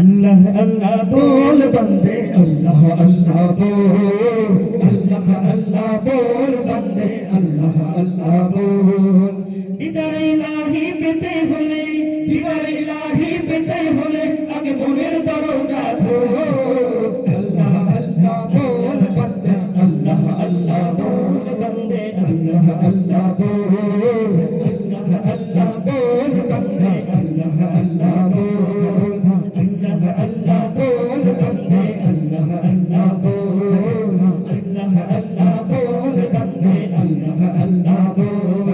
अल्लाह अल्लाह बोल बंदे अल्लाह अल्लाह बोल अल्लाह अल्लाह बोल बंदे अल्लाह अल्लाह बोल दीदार इलाही पेते होले दीदार इलाही पेते होले आगे मोनेर दरजा खोल अल्लाह अल्लाह बोल बंदे अल्लाह अल्लाह बोल बंदे अल्लाह अल्लाह बोल अल्लाह अल्लाह बोल बंदे अल्लाह अल्लाह बोल अल्लाह अल्लाह बोल बंदे अल्लाह अल्लाह बोल अल्लाह अल्लाह बोल बंदे अल्लाह अल्लाह बोल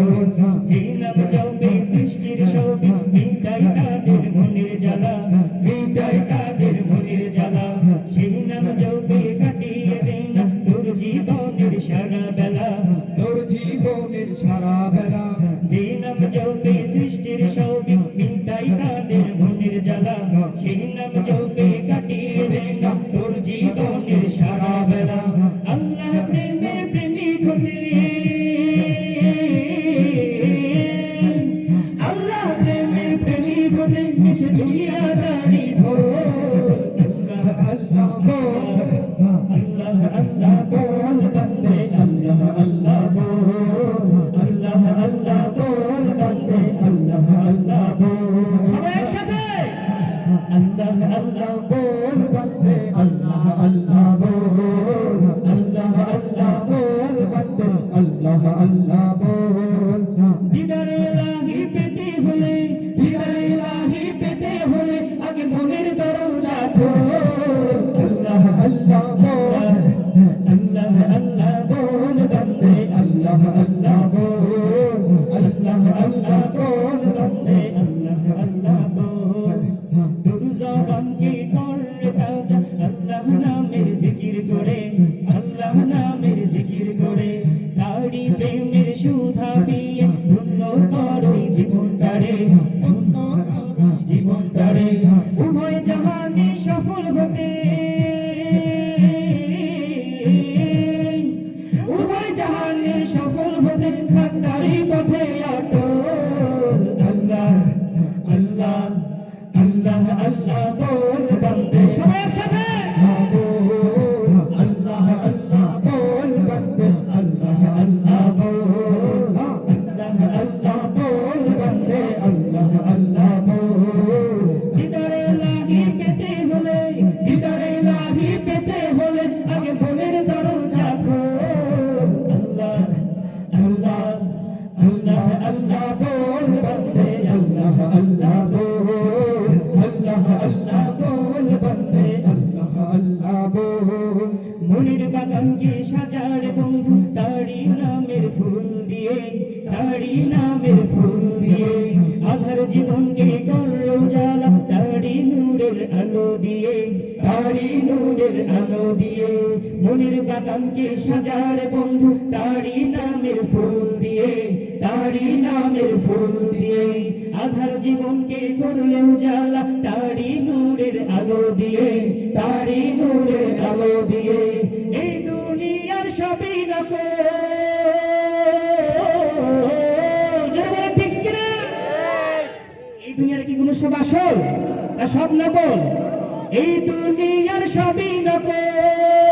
जीनम जौबे सृष्टिर शोभे मिटाई ताদের মনের জ্বালা মিটাই তাদের মনের জ্বালা সেই নাম জপে কাটিয়ে দে না তোর জীবনের সারা বেলা তোর জীবনের সারা বেলা যেই নাম জপে সৃষ্টির শোভে মিটাই তাদের মনের জ্বালা সেই নাম জপে কাটিয়ে দে না তোর জীবনের সারা বেলা আল্লাহ প্রেমে প্রেমিক হতে আল্লাহ প্রেমে প্রেমিক হতে মিছে দুনিয়াদারি ধর আল্লাহ আল্লাহ বল আল্লাহ আল্লাহ বল বন্দে আল্লাহ আল্লাহ বল আল্লাহ আল্লাহ বল বন্দে আল্লাহ আল্লাহ বল সবাই একসাথে আল্লাহ আল্লাহ বল বন্দে আল্লাহ আল্লাহ বল আল্লাহ আল্লাহ বল বন্দে আল্লাহ আল্লাহ বল দিদার ইলাহি পেতে হলে দিদার ইলাহি পেতে হলে আগে মনের দরজা খোল আল্লাহ আল্লাহ বল আল্লাহ আল্লাহ বল বন্দে আল্লাহ আল্লাহ বল আল্লাহ আল্লাহ বল বন্দে আল্লাহ আল্লাহ বল তোর জবানকে কর তাজা আল্লাহ নামের জিকির করে আল্লাহ নামের জিকির করে তারি প্রেমের সুধা পিয়ে ধন্য করো জীবনটারে ধন্য করো জীবনটারে উভয় জাহানে সফল হতে উভয় জাহানে সফল হতে তারি পথে অটল আল্লাহ আল্লাহ আল্লাহ আল্লাহ বল বন্দে সবাই একসাথে আল্লাহ আল্লাহ বল বন্দে আল্লাহ আল্লাহ বল আল্লাহ আল্লাহ বল বন্দে আল্লাহ আল্লাহ বল দিদার ইলাহি পেতে হলে দিদার ইলাহি পেতে হলে আগে মনের দরজা খোল আল্লাহ আল্লাহ আল্লাহ আল্লাহ বল বন্দে আল্লাহ আল্লাহ বল আল্লাহ আল্লাহ বল বন্দে আল্লাহ আল্লাহ বল মনের বাগানকে সাজার বন্ধু তারি নামের ফুল দিয়ে তারি নামের ফুল দিয়ে আধার জীবনকে কর উজালা তারি নূরের আলো দিয়ে তারি নূরের আলো দিয়ে মনের বাগানকে সাজার বন্ধু তারি নামের ফুল দিয়ে তারি নামের ফুল দিয়ে আধার জীবনকে করলে উজালা তারি নূরের আলো দিয়ে তারি নূরের আলো দিয়ে এই দুনিয়ার সবই নকল যারা ঠিক কিনা এই দুনিয়ার কি কোনো সব আসল না সব নকল এই দুনিয়ার সবই নকল